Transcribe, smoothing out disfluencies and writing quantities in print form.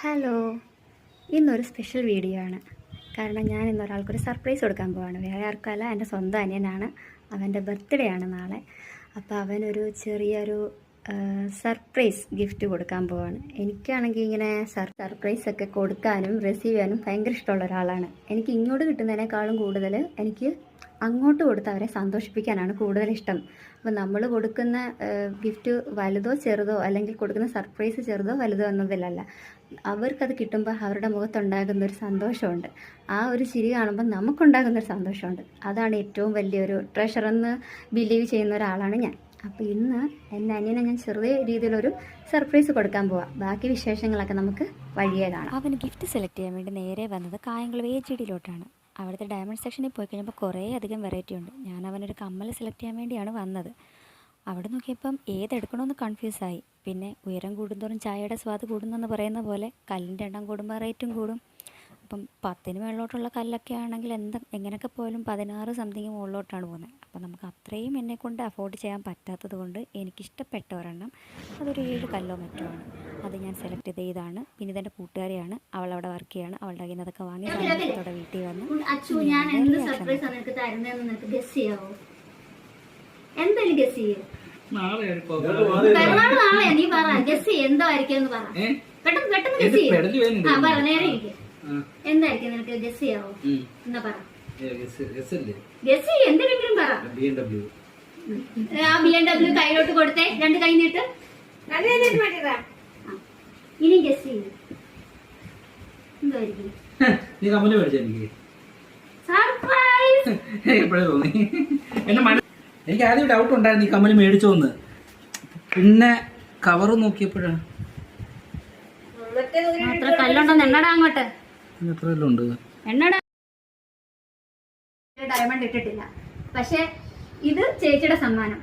Hello, ഇന്നൊരു special video ആണ്. കാരണം ഞാൻ ഇന്നൊരാൾക്കൊരു സർപ്രൈസ് കൊടുക്കാൻ പോവാണ്. വേറെ ആർക്കല്ല, എൻ്റെ സ്വന്തം അനിയനാണ്. അവൻ്റെ ബർത്ത്ഡേ ആണ് നാളെ. അപ്പോൾ അവനൊരു ചെറിയൊരു സർപ്രൈസ് ഗിഫ്റ്റ് കൊടുക്കാൻ പോവാണ്. എനിക്കാണെങ്കിൽ ഇങ്ങനെ സർപ്രൈസൊക്കെ കൊടുക്കാനും റിസീവ് ചെയ്യാനും ഭയങ്കര ഇഷ്ടമുള്ള ഒരാളാണ്. എനിക്ക് ഇങ്ങോട്ട് കിട്ടുന്നതിനേക്കാളും കൂടുതൽ എനിക്ക് അങ്ങോട്ട് കൊടുത്ത് അവരെ സന്തോഷിപ്പിക്കാനാണ് കൂടുതൽ ഇഷ്ടം. അപ്പോൾ നമ്മൾ കൊടുക്കുന്ന ഗിഫ്റ്റ് വലുതോ ചെറുതോ, അല്ലെങ്കിൽ കൊടുക്കുന്ന സർപ്രൈസ് ചെറുതോ വലുതോ എന്നതിലല്ല, അവർക്കത് കിട്ടുമ്പോൾ അവരുടെ മുഖത്തുണ്ടാകുന്നൊരു സന്തോഷമുണ്ട്. ആ ഒരു ചിരി കാണുമ്പോൾ നമുക്കുണ്ടാകുന്നൊരു സന്തോഷമുണ്ട്. അതാണ് ഏറ്റവും വലിയൊരു ട്രഷറെന്ന് ബിലീവ് ചെയ്യുന്ന ഒരാളാണ് ഞാൻ. അപ്പോൾ ഇന്ന് എൻ്റെ അനിയനെ ഞാൻ ചെറിയ രീതിയിലൊരു സർപ്രൈസ് കൊടുക്കാൻ പോവാം. ബാക്കി വിശേഷങ്ങളൊക്കെ നമുക്ക് വഴിയേ കാണാം. അവന് ഗിഫ്റ്റ് സെലക്ട് ചെയ്യാൻ വേണ്ടി നേരെ വന്നത് കായംകുളം AGDയിലോട്ടാണ്. അവിടുത്തെ ഡയമണ്ട് സെക്ഷനിൽ പോയി കഴിഞ്ഞപ്പോൾ കുറേ അധികം വെറൈറ്റി ഉണ്ട്. ഞാൻ അവനൊരു കമ്മൽ സെലക്ട് ചെയ്യാൻ വേണ്ടിയാണ് വന്നത്. അവിടെ നോക്കിയപ്പം ഏതെടുക്കണമെന്ന് കൺഫ്യൂസായി. പിന്നെ ഉയരം കൂടുന്തോറും ചായയുടെ സ്വാദ് കൂടുന്നെന്ന് പറയുന്ന പോലെ കല്ലിൻ്റെ എണ്ണം കൂടുമ്പോൾ റേറ്റും കൂടും. അപ്പം 10-ന് മുകളിലോട്ടുള്ള കല്ലൊക്കെ ആണെങ്കിൽ എങ്ങനെയൊക്കെ പോലും 16 സംതിങ് മുകളിലോട്ടാണ് പോകുന്നത്. അപ്പം നമുക്ക് അത്രയും എന്നെക്കൊണ്ട് അഫോർഡ് ചെയ്യാൻ പറ്റാത്തത് കൊണ്ട് എനിക്കിഷ്ടപ്പെട്ട ഒരെണ്ണം അതൊരു 7 കല്ലോ മറ്റോ ആണ്. അത് ഞാൻ സെലക്ട് ചെയ്താണ്. പിന്നെ ഇതെൻ്റെ കൂട്ടുകാരിയാണ്, അവളവിടെ വർക്ക് ചെയ്യാണ്. അവളുടെ കയ്യിൽ നിന്ന് അതൊക്കെ വാങ്ങി സന്തോഷത്തോടെ വീട്ടിൽ വന്ന് എന്തായാലും ഗസ് ചെയ്യും. നാളെ നീ പറ, ഗസ് ചെയ്യും എന്തായിരിക്കും എന്ന് പറ. പെട്ടെന്ന് പെട്ടെന്ന് ഗസ് ചെയ്യും. ആ പറ, നേരെ ഇരിക്കും. എന്തായിരിക്കും നിനക്ക് ഗസ് ചെയ്യാവോ? എന്നാ പറ, ഗസ് ചെയ്യും എന്തെങ്കിലും പറ. ആ BMW കയ്യിലോട്ട് കൊടുത്തേ, 2 കൈ നീട്ട്. ഇനി ഗസ് ചെയ്യും എന്തായിരിക്കും. സർപ്രൈസ്. എനിക്ക് ആദ്യം ഡൗട്ട് ഉണ്ടായിരുന്നു ഈ കമ്മൽ മേടിച്ചോന്ന്. പിന്നെ കവർ നോക്കിയപ്പോഴാണ് കല്ലുണ്ടോന്ന് എണ്ണടാ അങ്ങോട്ട്. എത്ര ഉണ്ട് എണ്ണടാ. ഡയമണ്ട് ഇട്ടിട്ടില്ല, പക്ഷെ ഇത് ചേച്ചിയുടെ സമ്മാനം.